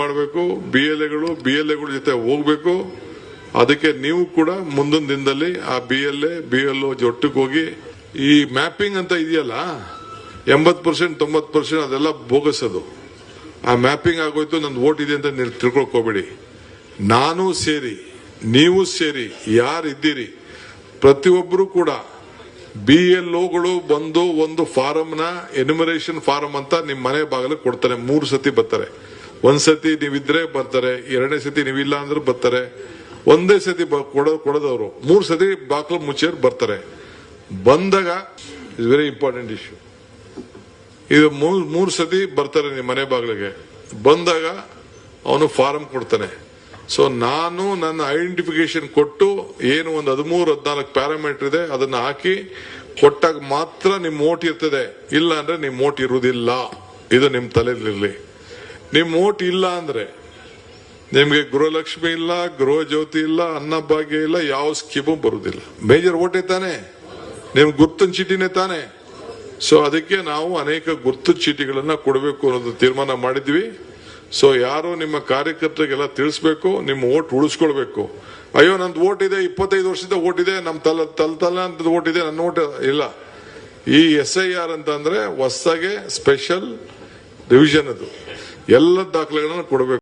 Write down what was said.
ಮಾಡಬೇಕು. BLAಗಳು ಜೊತೆ ಹೋಗ್ಬೇಕು. ಅದಕ್ಕೆ ನೀವು ಕೂಡ ಮುಂದಿನ ದಿನದಲ್ಲಿ ಆ BLO ಒಟ್ಟಿಗೆ ಹೋಗಿ ಈ ಮ್ಯಾಪಿಂಗ್ ಅಂತ ಇದೆಯಲ್ಲ 80% 90% ಅದೆಲ್ಲ ಬೋಗಸದು. ಆ ಮ್ಯಾಪಿಂಗ್ ಆಗೋಯ್ತು, ನಂದು ವೋಟ್ ಇದೆ ಅಂತ ನೀವು ತಿಳ್ಕೊಳಕ್ ಹೋಗ್ಬೇಡಿ. ನಾನು ಸೇರಿ ನೀವು ಸೇರಿ ಯಾರಿದ್ದೀರಿ ಪ್ರತಿಯೊಬ್ಬರು ಕೂಡ BLOಗಳು ಬಂದು ಒಂದು ಫಾರಂ ಎನ್ಯುಮರೇಷನ್ ಫಾರಂ ಅಂತ ನಿಮ್ ಮನೆ ಬಾಗಿಲಿಗೆ ಕೊಡ್ತಾರೆ. 3 ಸತಿ ಬರ್ತಾರೆ. ಒಂದ್ ಸತಿ ನೀವಿದ್ರೆ ಬರ್ತಾರೆ, 2ನೇ ಸತಿ ನೀವಿಲ್ಲ ಅಂದ್ರೆ ಬರ್ತಾರೆ, ಒಂದೇ ಸತಿ ಕೊಡೋದವ್ರು 3 ಸತಿ ಬಾಗಿಲು ಮುಚ್ಚೇರ್ ಬರ್ತಾರೆ. ಬಂದಾಗ ಇಸ್ ವೆರಿ ಇಂಪಾರ್ಟೆಂಟ್ ಇಶ್ಯೂ. ಇದು 3 ಸತಿ ಬರ್ತಾರೆ ನಿಮ್ಮ ಮನೆ ಬಾಗಿಲಿಗೆ. ಬಂದಾಗ ಅವನು ಫಾರಂ ಕೊಡ್ತಾನೆ. ಸೊ ನಾನು ನನ್ನ ಐಡೆಂಟಿಫಿಕೇಶನ್ ಕೊಟ್ಟು ಏನು ಒಂದು 13-14 ಪ್ಯಾರಾಮೀಟರ್ ಇದೆ ಅದನ್ನ ಹಾಕಿ ಕೊಟ್ಟಾಗ ಮಾತ್ರ ನಿಮ್ ವೋಟ್ ಇರ್ತದೆ. ಇಲ್ಲ ಅಂದ್ರೆ ನಿಮ್ ವೋಟ್ ಇರುವುದಿಲ್ಲ. ಇದು ನಿಮ್ ತಲೆಯಲ್ಲಿರ್ಲಿ. ನಿಮ್ ವೋಟ್ ಇಲ್ಲ ಅಂದ್ರೆ ನಿಮ್ಗೆ ಗೃಹಲಕ್ಷ್ಮಿ ಇಲ್ಲ, ಗೃಹ ಜ್ಯೋತಿ ಇಲ್ಲ, ಅನ್ನಭಾಗ್ಯ ಇಲ್ಲ, ಯಾವ ಸ್ಕೀಮು ಬರುವುದಿಲ್ಲ. ಮೇಜರ್ ವೋಟೇ ತಾನೆ, ನಿಮ್ ಗುರ್ತಿನ ಚೀಟಿನೇ ತಾನೆ. ಸೊ ಅದಕ್ಕೆ ನಾವು ಅನೇಕ ಗುರ್ತು ಚೀಟಿಗಳನ್ನ ಕೊಡಬೇಕು ಅನ್ನೋದು ತೀರ್ಮಾನ ಮಾಡಿದ್ವಿ. ಸೊ ಯಾರು ನಿಮ್ಮ ಕಾರ್ಯಕರ್ತರಿಗೆಲ್ಲ ತಿಳಿಸ್ಬೇಕು, ನಿಮ್ಮ ವೋಟ್ ಉಳಿಸ್ಕೊಳ್ಬೇಕು. ಅಯ್ಯೋ ನಂದು ವೋಟ್ ಇದೆ, 25 ವರ್ಷದ ವೋಟ್ ಇದೆ, ನಮ್ ತಲೆ ಅಂತ ವೋಟ್ ಇದೆ, ನನ್ನ ವೋಟ್ ಇಲ್ಲ. ಈ SIR ಅಂತಂದ್ರೆ ಹೊಸದಾಗೆ ಸ್ಪೆಷಲ್ ರಿವಿಷನ್, ಅದು ಎಲ್ಲ ದಾಖಲೆಗಳನ್ನ ಕೊಡಬೇಕು.